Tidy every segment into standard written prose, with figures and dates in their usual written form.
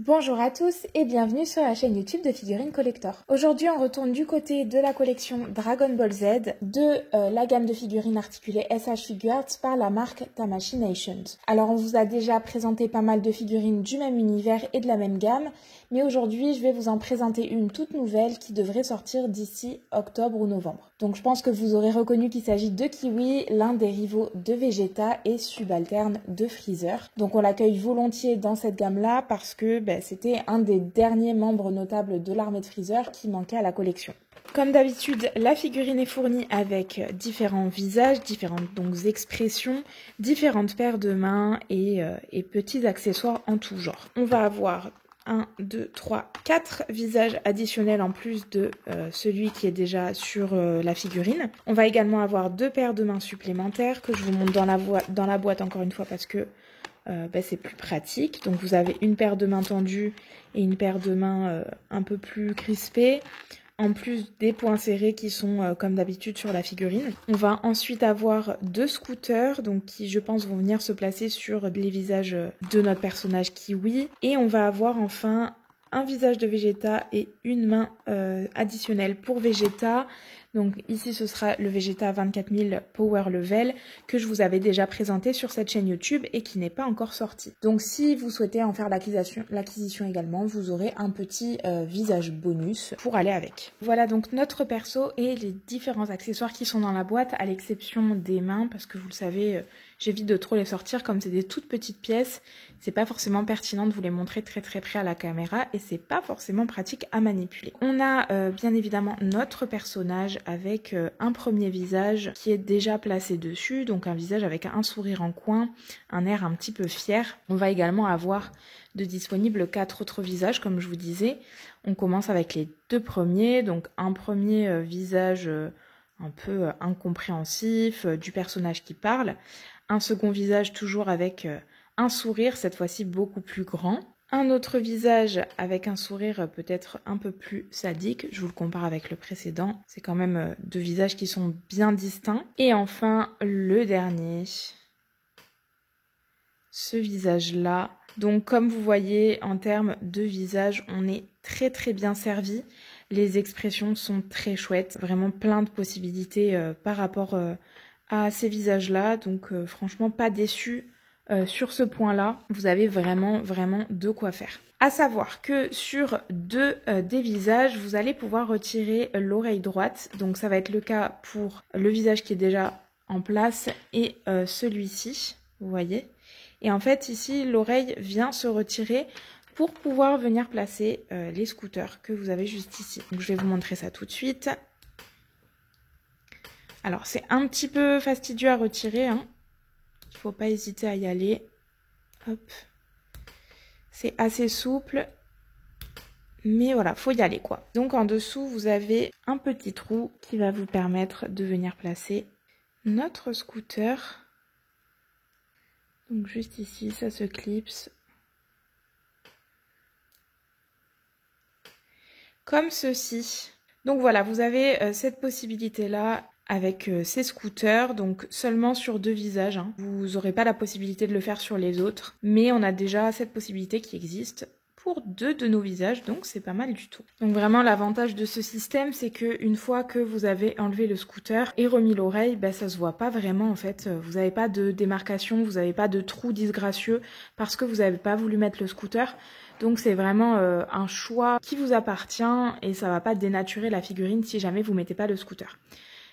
Bonjour à tous et bienvenue sur la chaîne YouTube de Figurines Collector. Aujourd'hui on retourne du côté de la collection Dragon Ball Z de la gamme de figurines articulées SH Figuarts par la marque Tamashii Nations. Alors on vous a déjà présenté pas mal de figurines du même univers et de la même gamme, mais aujourd'hui je vais vous en présenter une toute nouvelle qui devrait sortir d'ici octobre ou novembre. Donc je pense que vous aurez reconnu qu'il s'agit de Kiwi, l'un des rivaux de Vegeta et subalterne de Freezer. Donc on l'accueille volontiers dans cette gamme-là parce que c'était un des derniers membres notables de l'armée de Freezer qui manquait à la collection. Comme d'habitude, la figurine est fournie avec différents visages, différentes expressions, différentes paires de mains et petits accessoires en tout genre. On va avoir 1, 2, 3, 4 visages additionnels en plus de celui qui est déjà sur la figurine. On va également avoir 2 paires de mains supplémentaires que je vous montre dans la boîte encore une fois parce que c'est plus pratique. Donc vous avez une paire de mains tendues et une paire de mains un peu plus crispées, en plus des poings serrés qui sont comme d'habitude sur la figurine. On va ensuite avoir 2 scooters, donc qui je pense vont venir se placer sur les visages de notre personnage Kiwi. Et on va avoir enfin un visage de Vegeta et une main additionnelle pour Vegeta. Donc ici ce sera le Vegeta 24000 Power Level que je vous avais déjà présenté sur cette chaîne YouTube et qui n'est pas encore sorti. Donc si vous souhaitez en faire l'acquisition également, vous aurez un petit visage bonus pour aller avec. Voilà donc notre perso et les différents accessoires qui sont dans la boîte à l'exception des mains parce que vous le savez, j'évite de trop les sortir comme c'est des toutes petites pièces. C'est pas forcément pertinent de vous les montrer très près à la caméra et c'est pas forcément pratique à manipuler. On a bien évidemment notre personnage avec un premier visage qui est déjà placé dessus, donc un visage avec un sourire en coin, un air un petit peu fier. On va également avoir de disponibles 4 autres visages comme je vous disais. On commence avec les 2 premiers, donc un premier visage un peu incompréhensif du personnage qui parle. Un second visage toujours avec un sourire, cette fois-ci beaucoup plus grand. Un autre visage avec un sourire peut-être un peu plus sadique. Je vous le compare avec le précédent. C'est quand même 2 visages qui sont bien distincts. Et enfin, le dernier. Ce visage-là. Donc comme vous voyez, en termes de visage, on est très bien servi. Les expressions sont très chouettes. Vraiment plein de possibilités par rapport à ces visages-là. Donc franchement, pas déçu. Sur ce point-là, vous avez vraiment de quoi faire. À savoir que sur 2 des visages, vous allez pouvoir retirer l'oreille droite. Donc ça va être le cas pour le visage qui est déjà en place et celui-ci, vous voyez. Et en fait, ici, l'oreille vient se retirer pour pouvoir venir placer les scooters que vous avez juste ici. Donc je vais vous montrer ça tout de suite. Alors c'est un petit peu fastidieux à retirer, hein. Faut pas hésiter à y aller. Hop. C'est assez souple. Mais voilà, faut y aller quoi. Donc en dessous, vous avez un petit trou qui va vous permettre de venir placer notre scooter. Donc juste ici, ça se clipse. Comme ceci. Donc voilà, vous avez cette possibilité-là avec ces scooters, donc seulement sur 2 visages. Hein. Vous n'aurez pas la possibilité de le faire sur les autres, mais on a déjà cette possibilité qui existe pour 2 de nos visages, donc c'est pas mal du tout. Donc vraiment l'avantage de ce système, c'est que une fois que vous avez enlevé le scooter et remis l'oreille, ça se voit pas vraiment en fait. Vous n'avez pas de démarcation, vous n'avez pas de trou disgracieux parce que vous n'avez pas voulu mettre le scooter. Donc c'est vraiment un choix qui vous appartient et ça va pas dénaturer la figurine si jamais vous mettez pas le scooter.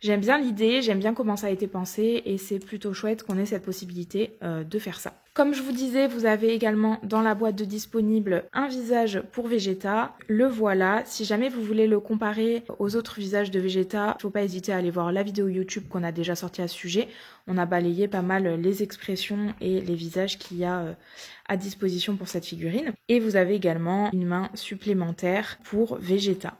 J'aime bien l'idée, j'aime bien comment ça a été pensé et c'est plutôt chouette qu'on ait cette possibilité de faire ça. Comme je vous disais, vous avez également dans la boîte de disponible un visage pour Vegeta. Le voilà. Si jamais vous voulez le comparer aux autres visages de Vegeta, il ne faut pas hésiter à aller voir la vidéo YouTube qu'on a déjà sortie à ce sujet. On a balayé pas mal les expressions et les visages qu'il y a à disposition pour cette figurine. Et vous avez également une main supplémentaire pour Vegeta.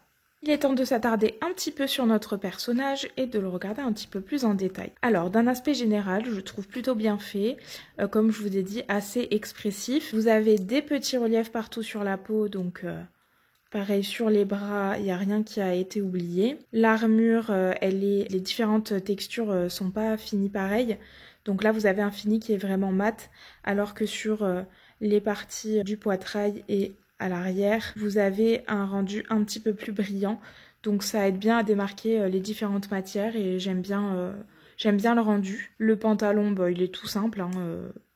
Il est temps de s'attarder un petit peu sur notre personnage et de le regarder un petit peu plus en détail. Alors, d'un aspect général, je le trouve plutôt bien fait, comme je vous ai dit, assez expressif. Vous avez des petits reliefs partout sur la peau, donc pareil sur les bras, il n'y a rien qui a été oublié. L'armure, les différentes textures sont pas finies pareilles. Donc là, vous avez un fini qui est vraiment mat, alors que sur les parties du poitrail et à l'arrière, vous avez un rendu un petit peu plus brillant. Donc ça aide bien à démarquer les différentes matières et j'aime bien le rendu. Le pantalon, bah, il est tout simple, hein,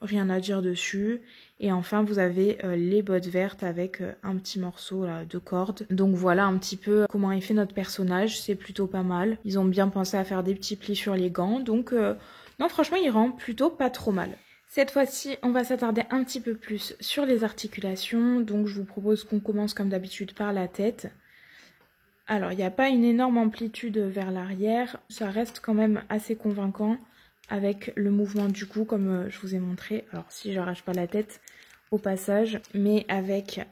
rien à dire dessus. Et enfin, vous avez les bottes vertes avec un petit morceau là, de corde. Donc voilà un petit peu comment est fait notre personnage, c'est plutôt pas mal. Ils ont bien pensé à faire des petits plis sur les gants, donc non, franchement, il rend plutôt pas trop mal. Cette fois-ci, on va s'attarder un petit peu plus sur les articulations. Donc je vous propose qu'on commence comme d'habitude par la tête. Alors, il n'y a pas une énorme amplitude vers l'arrière, ça reste quand même assez convaincant avec le mouvement du cou comme je vous ai montré. Alors si j'arrache pas la tête au passage, mais avec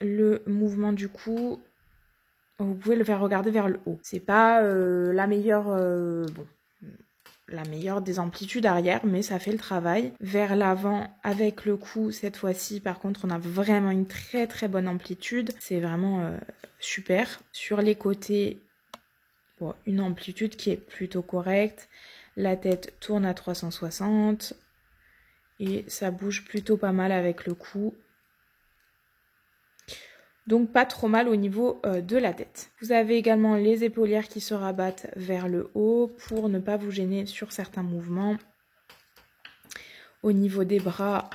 le mouvement du cou, vous pouvez le faire regarder vers le haut. C'est pas la meilleure des amplitudes arrière, mais ça fait le travail. Vers l'avant, avec le cou, cette fois-ci, par contre, on a vraiment une très très bonne amplitude. C'est vraiment super. Sur les côtés, bon, une amplitude qui est plutôt correcte. La tête tourne à 360 et ça bouge plutôt pas mal avec le cou. Donc pas trop mal au niveau de la tête. Vous avez également les épaulières qui se rabattent vers le haut pour ne pas vous gêner sur certains mouvements. Au niveau des bras,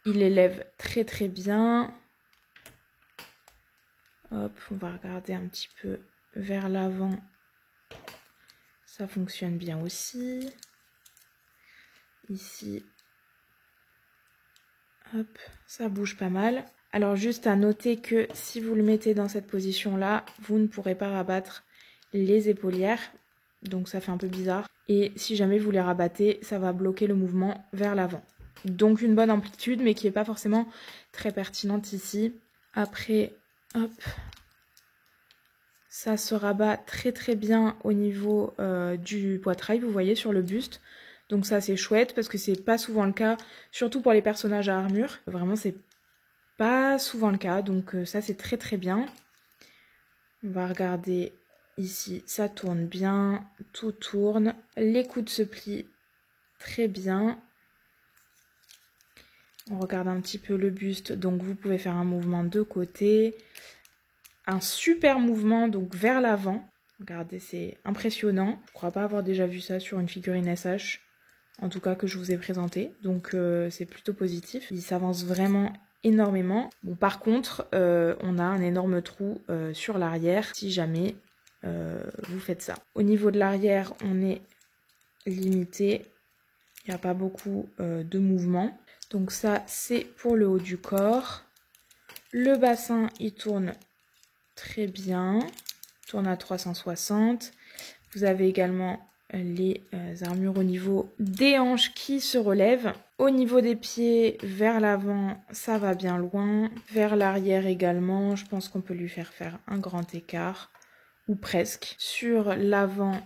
il élève très très bien. Hop, on va regarder un petit peu vers l'avant. Ça fonctionne bien aussi. Ici, hop, ça bouge pas mal. Alors juste à noter que si vous le mettez dans cette position-là, vous ne pourrez pas rabattre les épaulières. Donc ça fait un peu bizarre. Et si jamais vous les rabattez, ça va bloquer le mouvement vers l'avant. Donc une bonne amplitude, mais qui n'est pas forcément très pertinente ici. Après, hop, ça se rabat très très bien au niveau du poitrail, vous voyez, sur le buste. Donc ça c'est chouette parce que c'est pas souvent le cas, surtout pour les personnages à armure. Vraiment c'est pas souvent le cas, donc ça c'est très très bien. On va regarder ici, ça tourne bien, tout tourne. Les coudes se plient très bien. On regarde un petit peu le buste, donc vous pouvez faire un mouvement de côté. Un super mouvement donc vers l'avant. Regardez, c'est impressionnant. Je ne crois pas avoir déjà vu ça sur une figurine SH. En tout cas que je vous ai présenté. Donc c'est plutôt positif. Il s'avance vraiment énormément. Bon, par contre, on a un énorme trou sur l'arrière si jamais vous faites ça. Au niveau de l'arrière, on est limité. Il n'y a pas beaucoup de mouvement. Donc ça, c'est pour le haut du corps. Le bassin, il tourne très bien. Il tourne à 360. Vous avez également les armures au niveau des hanches qui se relèvent. Au niveau des pieds, vers l'avant, ça va bien loin. Vers l'arrière également, je pense qu'on peut lui faire un grand écart, ou presque. Sur l'avant,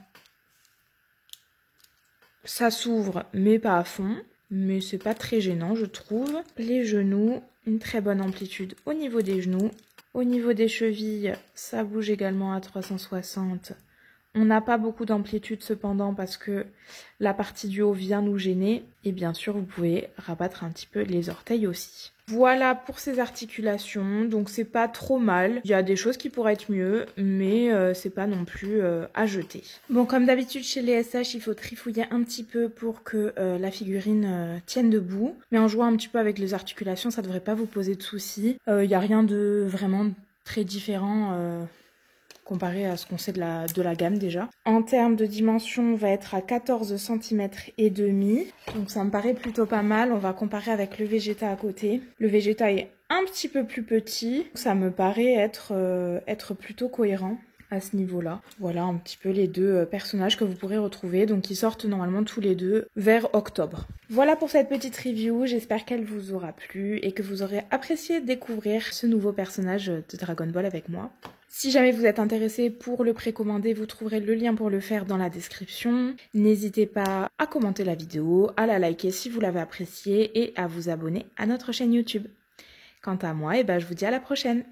ça s'ouvre, mais pas à fond. Mais c'est pas très gênant, je trouve. Les genoux, une très bonne amplitude au niveau des genoux. Au niveau des chevilles, ça bouge également à 360. On n'a pas beaucoup d'amplitude cependant parce que la partie du haut vient nous gêner. Et bien sûr, vous pouvez rabattre un petit peu les orteils aussi. Voilà pour ces articulations, donc c'est pas trop mal. Il y a des choses qui pourraient être mieux, mais c'est pas non plus à jeter. Bon, comme d'habitude chez les SH, il faut trifouiller un petit peu pour que la figurine tienne debout. Mais en jouant un petit peu avec les articulations, ça devrait pas vous poser de soucis. Il n'y a rien de vraiment très différent comparé à ce qu'on sait de la gamme déjà. En termes de dimension, on va être à 14 cm et demi. Donc ça me paraît plutôt pas mal. On va comparer avec le Vegeta à côté. Le Vegeta est un petit peu plus petit. Ça me paraît être plutôt cohérent à ce niveau-là. Voilà un petit peu les deux personnages que vous pourrez retrouver. Donc ils sortent normalement tous les deux vers octobre. Voilà pour cette petite review. J'espère qu'elle vous aura plu et que vous aurez apprécié découvrir ce nouveau personnage de Dragon Ball avec moi. Si jamais vous êtes intéressé pour le précommander, vous trouverez le lien pour le faire dans la description. N'hésitez pas à commenter la vidéo, à la liker si vous l'avez appréciée et à vous abonner à notre chaîne YouTube. Quant à moi, je vous dis à la prochaine.